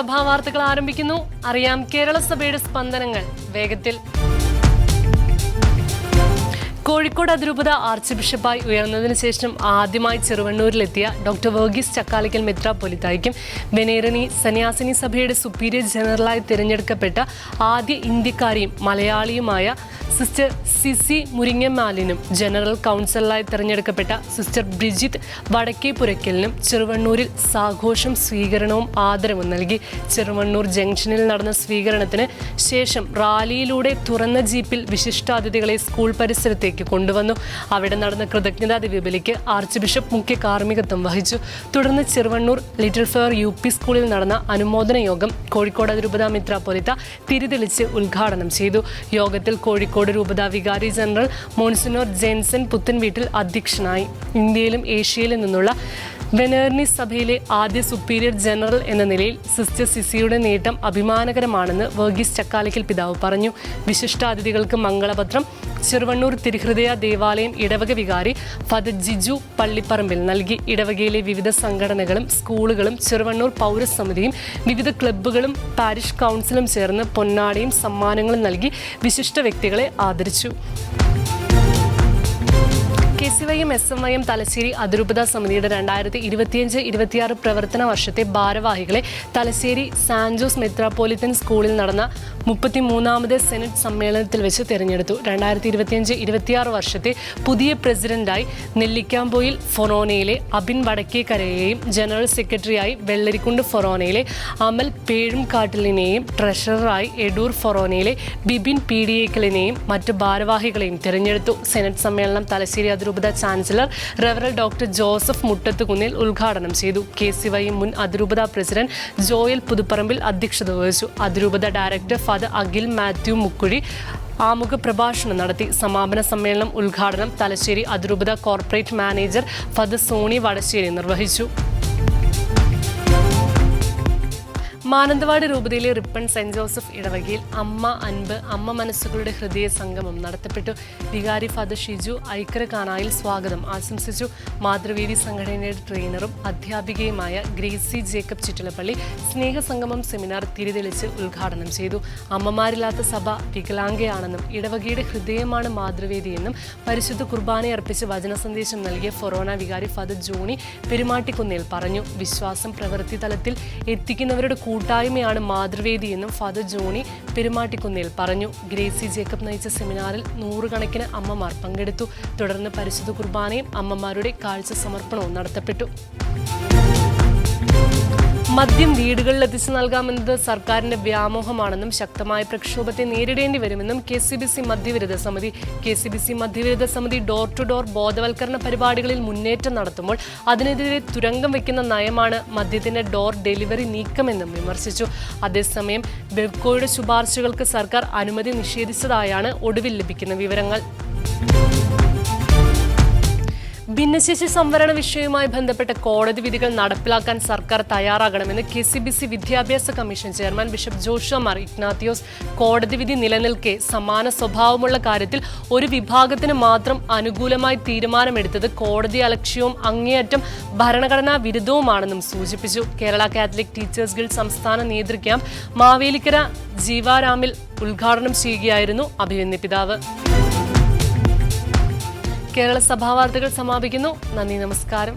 സഭാ വാർത്തകൾ ആരംഭിക്കുന്നു. അറിയാം കേരള സഭയുടെ സ്പന്ദനങ്ങൾ വേഗത്തിൽ. കോഴിക്കോട് അതിരൂപത ആർച്ച് ബിഷപ്പായി ഉയർന്നതിനു ശേഷം ആദ്യമായി ചെറുവണ്ണൂരിലെത്തിയ ഡോക്ടർ വർഗീസ് ചക്കാലക്കൽ മെത്രാപ്പൊലീത്തായ്ക്കും വെനേറിനി സന്യാസിനി സഭയുടെ സുപ്പീരിയർ ജനറലായി തിരഞ്ഞെടുക്കപ്പെട്ട ആദ്യ ഇന്ത്യക്കാരിയും മലയാളിയുമായ സിസ്റ്റർ സിസി മുരിങ്ങമാലിനും ജനറൽ കൗൺസിലറായി തിരഞ്ഞെടുക്കപ്പെട്ട സിസ്റ്റർ ബ്രിജിത്ത് വടക്കേപ്പുരയ്ക്കലിനും ചെറുവണ്ണൂരിൽ സാഘോഷം സ്വീകരണവും ആദരവും നൽകി. ചെറുവണ്ണൂർ ജംഗ്ഷനിൽ നടന്ന സ്വീകരണത്തിന് ശേഷം റാലിയിലൂടെ തുറന്ന ജീപ്പിൽ വിശിഷ്ടാതിഥികളെ സ്കൂൾ പരിസരത്തേക്ക് കൊണ്ടുവന്നു. അവിടെ നടന്ന കൃതജ്ഞതാ ദിവ്യബലിക്ക് ആർച്ച് ബിഷപ്പ് മുഖ്യ കാർമ്മികത്വം വഹിച്ചു. തുടർന്ന് ചെറുവണ്ണൂർ ലിറ്റിൽ ഫെയർ UP സ്കൂളിൽ നടന്ന അനുമോദന യോഗം കോഴിക്കോട് അതിരൂപത മെത്രാപ്പൊലീത്ത തിരിതെളിച്ച് ഉദ്ഘാടനം ചെയ്തു. യോഗത്തിൽ കോഴിക്കോട് രൂപത വികാരി ജനറൽ മോൺസിനോർ ജെൻസൺ പുത്തൻവീട്ടിൽ അധ്യക്ഷനായി. ഇന്ത്യയിലും ഏഷ്യയിലും നിന്നുള്ള വെനേറിനി സഭയിലെ ആദ്യ സുപ്പീരിയർ ജനറൽ എന്ന നിലയിൽ സിസ്റ്റർ സിസിയുടെ നേട്ടം അഭിമാനകരമാണെന്ന് വർഗീസ് ചക്കാലക്കൽ പിതാവ് പറഞ്ഞു. വിശിഷ്ടാതിഥികൾക്ക് മംഗളപത്രം ചെറുവണ്ണൂർ തിരുഹൃദയ ദേവാലയം ഇടവക വികാരി ഫാദർ ജിജു പള്ളിപ്പറമ്പിൽ നൽകി. ഇടവകയിലെ വിവിധ സംഘടനകളും സ്കൂളുകളും ചെറുവണ്ണൂർ പൗരസമിതിയും വിവിധ ക്ലബ്ബുകളും പാരിഷ് കൗൺസിലും ചേർന്ന് പൊന്നാടയും സമ്മാനങ്ങളും നൽകി വിശിഷ്ട വ്യക്തികളെ ആദരിച്ചു. KCYM SMYM തലശ്ശേരി അതിരൂപത സമിതിയുടെ 2025-26 പ്രവർത്തന വർഷത്തെ ഭാരവാഹികളെ തലശ്ശേരി സാൻ ജോസ് മെത്രാപ്പോലിത്തൻ സ്കൂളിൽ നടന്ന 33ാമത് സെനറ്റ് സമ്മേളനത്തിൽ വെച്ച് തിരഞ്ഞെടുത്തു. 2025-26 വർഷത്തെ പുതിയ പ്രസിഡന്റായി നെല്ലിക്കാംപോയിൽ ഫൊറോനയിലെ അബിൻ വടക്കേക്കരയെയും ജനറൽ സെക്രട്ടറിയായി വെള്ളരിക്കുണ്ട് ഫൊറോനയിലെ അമൽ പേഴുംകാട്ടിലിനെയും ട്രഷററായി എഡൂർ ഫൊറോനയിലെ ബിബിൻ പീഡിയേക്കലിനെയും മറ്റ് ഭാരവാഹികളെയും തിരഞ്ഞെടുത്തു. സെനറ്റ് സമ്മേളനം തലശ്ശേരി അതിരൂപത ചാൻസലർ റവറൽ ഡോക്ടർ ജോസഫ് മുട്ടത്തുകുന്നിൽ ഉദ്ഘാടനം ചെയ്തു. KCYM മുൻ അതിരൂപത പ്രസിഡന്റ് ജോയൽ പുതുപ്പറമ്പിൽ അധ്യക്ഷത വഹിച്ചു. അതിരൂപത director father Akhil Mathew Mukkuzhi ആമുഖ പ്രഭാഷണം നടത്തി. സമാപന സമ്മേളനം ഉദ്ഘാടനം തലശ്ശേരി അതിരൂപത corporate manager father Soni Vadassery നിർവഹിച്ചു. മാനന്തവാടി രൂപതയിലെ റിപ്പൺ സെന്റ് ജോസഫ് ഇടവകയിൽ അമ്മ അൻപ് അമ്മ മനസ്സുകളുടെ ഹൃദയ സംഗമം നടത്തപ്പെട്ടു. വികാരി ഫാദർ ഷിജു ഐക്കര കാനായിൽ സ്വാഗതം ആശംസിച്ചു. മാതൃവേദി സംഘടനയുടെ ട്രെയിനറും അധ്യാപികയുമായ ഗ്രേസി ജേക്കബ് ചിറ്റലപ്പള്ളി സ്നേഹസംഗമം സെമിനാർ തിരിതെളിച്ച് ഉദ്ഘാടനം ചെയ്തു. അമ്മമാരില്ലാത്ത സഭ വികലാംഗയാണെന്നും ഇടവകയുടെ ഹൃദയമാണ് മാതൃവേദിയെന്നും പരിശുദ്ധ കുർബാനയർപ്പിച്ച് വചന സന്ദേശം നൽകിയ ഫൊറോന വികാരി ഫാദർ ജോണി പെരുമാട്ടിക്കുന്നേൽ പറഞ്ഞു. വിശ്വാസം പ്രവൃത്തി തലത്തിൽ എത്തിക്കുന്നവരുടെ കൂട്ടായ്മയാണ് മാതൃവേദിയെന്നും ഫാദർ ജോണി പെരുമാട്ടിക്കുന്നേൽ പറഞ്ഞു. ഗ്രേസി ജേക്കബ് നയിച്ച സെമിനാറിൽ 100 കണക്കിന് അമ്മമാർ പങ്കെടുത്തു. തുടർന്ന് പരിശുദ്ധ കുർബാനയും അമ്മമാരുടെ കാഴ്ച സമർപ്പണവും നടത്തപ്പെട്ടു. മദ്യം വീടുകളിൽ എത്തിച്ചു നൽകാമെന്നത് സർക്കാരിന്റെ വ്യാമോഹമാണെന്നും ശക്തമായ പ്രക്ഷോഭത്തെ നേരിടേണ്ടി വരുമെന്നും KCBC മദ്യവിരുദ്ധ സമിതി ഡോർ ടു ഡോർ ബോധവൽക്കരണ പരിപാടികളിൽ മുന്നേറ്റം നടത്തുമ്പോൾ അതിനെതിരെ തുരങ്കം വയ്ക്കുന്ന നയമാണ് മദ്യത്തിന്റെ ഡോർ ഡെലിവറി നീക്കമെന്നും വിമർശിച്ചു. അതേസമയം ബെവ്കോയുടെ ശുപാർശകൾക്ക് സർക്കാർ അനുമതി നിഷേധിച്ചതായാണ് ഒടുവിൽ ലഭിക്കുന്ന വിവരങ്ങൾ. ഭിന്നശേഷി സംവരണ വിഷയവുമായി ബന്ധപ്പെട്ട കോടതി വിധികൾ നടപ്പിലാക്കാൻ സർക്കാർ തയ്യാറാകണമെന്ന് KCBC വിദ്യാഭ്യാസ commission chairman bishop Joshua Mar Ignatios. കോടതി വിധി നിലനിൽക്കെ സമാന സ്വഭാവമുള്ള കാര്യത്തിൽ ഒരു വിഭാഗത്തിന് മാത്രം അനുകൂലമായി തീരുമാനമെടുത്തത് കോടതി അലക്ഷ്യവും അങ്ങേയറ്റം ഭരണഘടനാ വിരുദ്ധവുമാണെന്നും സൂചിപ്പിച്ചു. കേരള കാത്തലിക് ടീച്ചേഴ്സ് ഗിൽഡ് സംസ്ഥാന നേതൃ ക്യാമ്പ് മാവേലിക്കര ജീവാരാമിൽ ഉദ്ഘാടനം ചെയ്യുകയായിരുന്നു അഭിമന്യ പിതാവ്. കേരള സഭാ വാർത്തകൾ സമാപിക്കുന്നു. നന്ദി, നമസ്കാരം.